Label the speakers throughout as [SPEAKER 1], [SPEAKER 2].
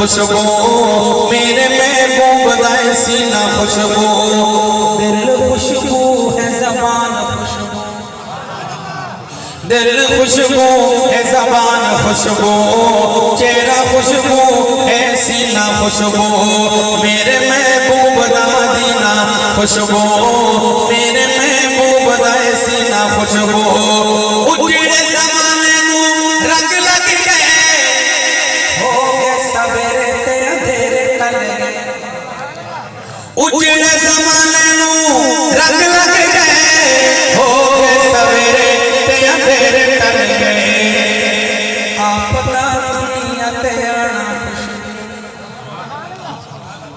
[SPEAKER 1] खुशबू, मेरे महबूब दा सीना खुशबू, दिल खुशबू है ज़बान खुशबू, दिल खुशबू है ज़बान खुशबू, चेहरा खुशबू है सीना खुशबू, मेरे महबूब दा मदीना खुशबू, मेरे महबूब दा सीना खुशबू। उजड़े ज़माने नू रंग लग गए, हो गए सवेरे ते अंधेरे टल गए, उजड़े ज़माने नू रंग लग गए, हो गए सवेरे ते अंधेरे टल गए। आपदा दुनिया ते आना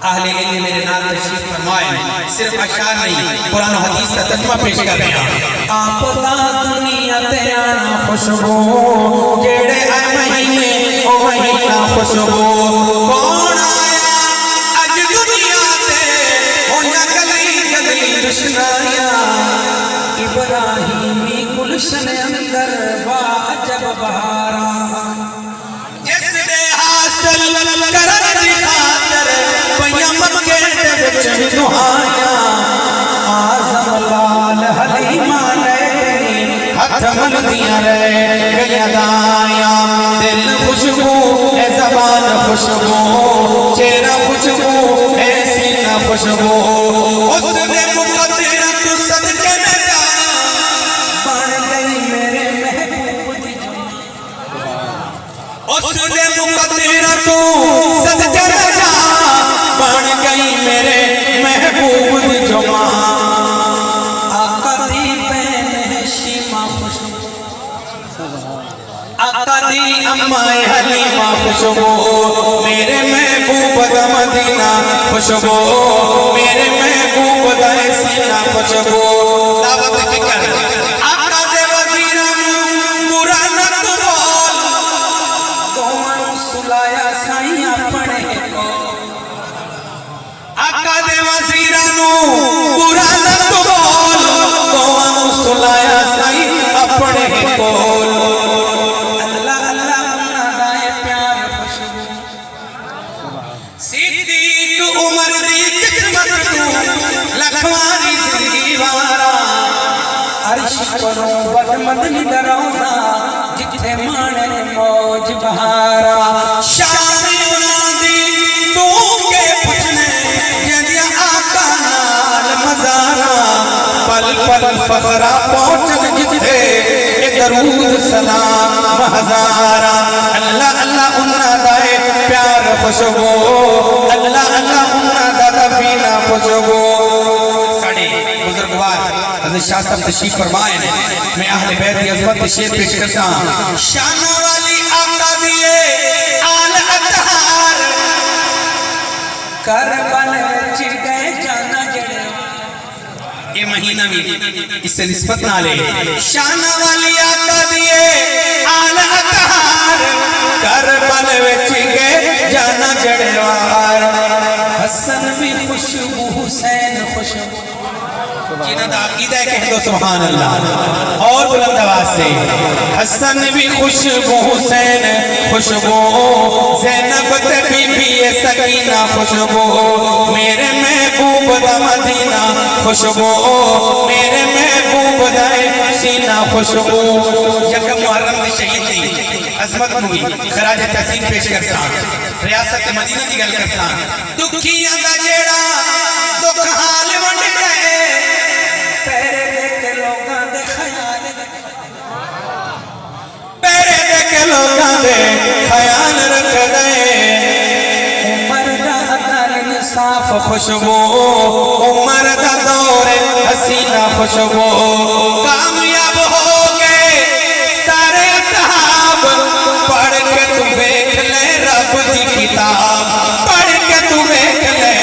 [SPEAKER 1] अहले इल्म मेरे नाल तशरीफ फरमाए, सिर्फ अशार नहीं कुरान हदीस का तर्जुमा पेश कर रहे हैं। आपदा दुनिया ते आना खुशबू, जेड़े आए महीने ओ महीना खुशबू, कौन आया अज दुनिया ते होया गली गली रुशनाया, इब्राहिमी गुलशन अंदर वाजब बहारा, जिसने हासिल करन दी खातर पया मक्के दे विच दुहाया, आज़म लाल हलीमा ले हथ मलदियां रह गईयां दाया, दिल खुशबू है ज़बान खुशबू, चेहरा खुशबू है सीना खुशबू, उसने मुक़द्दरत सदके में जा बन गई मेरे महबूब दी जान, उसने मुक़द्दरत सदके में जा बन गई मेरे महबूब दी जवान। आका दी बहन है शीमा खुशबू, आका दी अम्मा हलीमा खुशबू, मेरे महबूब दा मदीना खुशबू, मेरे महबूब दा सीना खुशबू। दावत फिकर आका दे वज़ीरां नूं बुरा न बोल, दोवां नूं सुलाया साईं अपने कोल, आका दे वज़ीरां नूं बुरा न बोल, दोवां नूं सुलाया साईं अपने कोल। अल्लाह अल्लाह उन्हां दा प्यार खुशबू, सिद्दीक उमर दी किस्मत तू लखवारी जिंदगी वारा, अर्श परों बद मदनी दरौना जिथे माने मौज बहारा, शान उन्हां दी तू के पुछने जदिया आका नाल मज़ारा, पल पल फखरा पहुंचन जिथे ए दरूद सलाम हज़ारा। अल्लाह अल्लाह उन्हां दा प्यार खुशबू, अल्लाह अल्लाह उन्हां दा दफीना खुशबू। साडे बुजुर्गवार हज़रत शाह साहब तशरीफ फरमाए ने, मैं अहले बैत दी अज़मत दे शेर पेश करता हूं। शान वाली आका दिए आल अतहार, करबल विच गए जाना जड़े, ये महीना भी इससे निस्बत ना ले। शान वाली आका दिए आल अतहार, करबल विच गए जाना जड़वार, हसन भी खुशबू हुसैन खुशबू, जिन्हां दा अकीदा है कह दो सुभान अल्लाह और बुलंद आवाज से। हसन भी खुशबू हुसैन खुशबू, ज़ैनब ते बीबी सकीना खुशबू, मेरे महबूब दा मदीना खुशबू, मेरे महबूब दा सीना खुशबू। यकम मुहर्रम दी शहीद दी अज़मत नूं खराज तहसीन पेश करता, रियासत मदीना दी गल करता। दुखियां दा जेड़ा दुख हाल वंड गए, पैरे दे के लोगां दे ख्याल, पैरे दे के लोगां दे ख्याल रख गए, उमर दा अदल इंसाफ खुशबू, उमर दा दौर हसीना खुशबू, कामयाब हो गए सारे असहाब, पढ़ के तू देख ले रब दी किताब, पढ़ के तू देख ले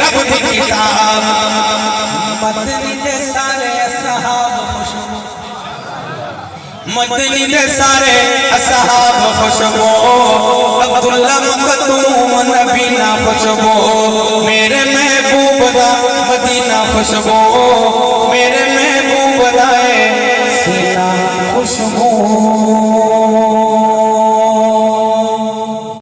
[SPEAKER 1] रब दी किताब। मदनी दे सारे असहाब खुशबू, मदनी दे सारे असहाब खुशबू, अब्दुल्ला मखदूम नबीना खुशबू, मेरे महबूब दा मदीना खुशबू, मेरे महबूब दा सीना खुशबू।